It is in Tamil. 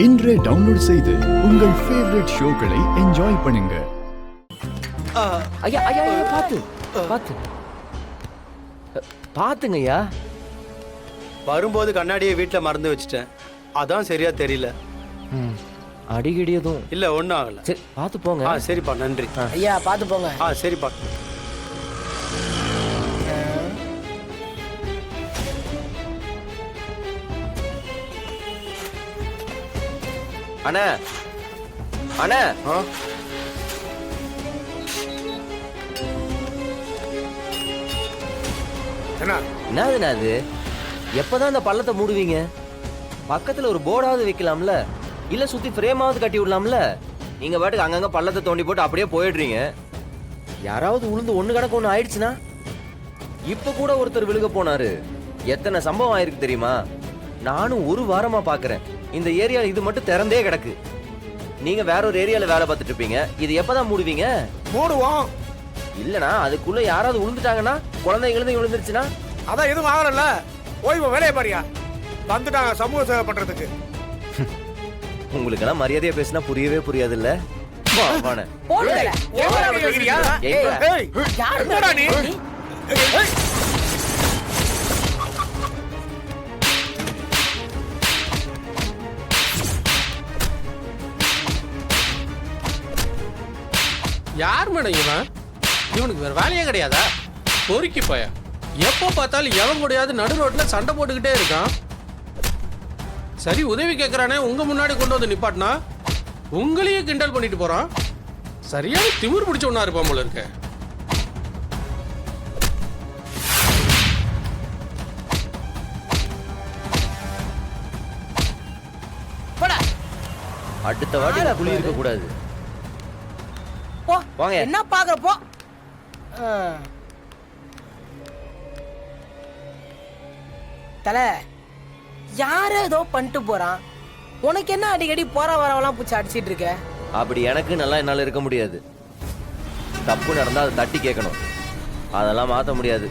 இன்றே டவுன்லோட் செய்து உங்கள் ஃபேவரட் ஷோக்களை என்ஜாய் பண்ணுங்க. ஐயா ஐயா ஐயா பாத்து பாத்து பாத்துங்க ஐயா. வரும்போது கண்ணாடியை வீட்டில் மறந்து வச்சுட்டேன். அதான் சரியா தெரியல. அடிக்கடி எதுவும் இல்ல ஒன்றும் ஆகல. சரி பாத்து போங்க. சரிப்பா நன்றி. ஐயா பாத்து போங்க. சரிப்பா. அண்ணா அண்ணா என்னதுண்ணா அது? எப்பதான் அந்த பள்ளத்தை மூடுவீங்க? பக்கத்துல ஒரு போர்டாவது வைக்கலாம்ல, இல்ல சுத்தி ஃப்ரேமாவது கட்டி விடலாம்ல. நீங்க பாட்டுக்கு அங்கங்க பள்ளத்தை தோண்டி போட்டு அப்படியே போயிடுறீங்க. யாராவது உளுந்து ஒண்ணு கணக்கு ஒண்ணு ஆயிடுச்சுன்னா? இப்ப கூட ஒருத்தர் விழுக போனாரு. எத்தனை சம்பவம் ஆயிருக்கு தெரியுமா? நானும் ஒரு வாரமா பாக்குறேன். இந்த ஏரியால இது மட்டும் திறந்தே கிடக்கு. நீங்க வேற ஒரு ஏரியால வேலை பார்த்துட்டு இருப்பீங்க. இது எப்பதான் மூடுவீங்க? மூடுவோம். இல்லனா அதுக்குள்ள யாராவது விழுந்துட்டாங்கன்னா, குழந்தைங்க விழுந்துருச்சுன்னா? அதான் எதுவும் ஆகல. ஓய்வு வேலையை பாரியா வந்துட்டாங்க சமூக சேவை பண்றதுக்கு. உங்களுக்கு எல்லாம் மரியாதையா பேசினா புரியவே புரியாது இல்ல. யார் மேடம் இவன்? இவனுக்கு வேற வேலையே கிடையாதா? பொறுக்கி போய எப்போ பார்த்தாலும் எவன் கூடயாவது நடு ரோட்ல சண்டை போட்டுக்கிட்டே இருக்கான். சரி உதவி கேட்கறானே, உங்க முன்னாடி கொண்டு வந்து நிப்பாட்டினா உங்களையே கிண்டல் பண்ணிட்டு போறான். சரியான திமிர் பிடிச்ச ஒன்னா இருப்பான் போல இருக்க. அடுத்த வாட்டி புலி இருக்க கூடாது. என்ன பாக்குறப்போ தல யார ஏதோ பண்ணிட்டு போறான். உனக்கு என்ன அடிக்கடி போற வரவெல்லாம் பூச்சி அடிச்சிட்டு இருக்க? அப்படி எனக்கு நல்லா என்னால இருக்க முடியாது. தப்பு நடந்தா அதை தட்டி கேட்கணும். அதெல்லாம் மாத்த முடியாது.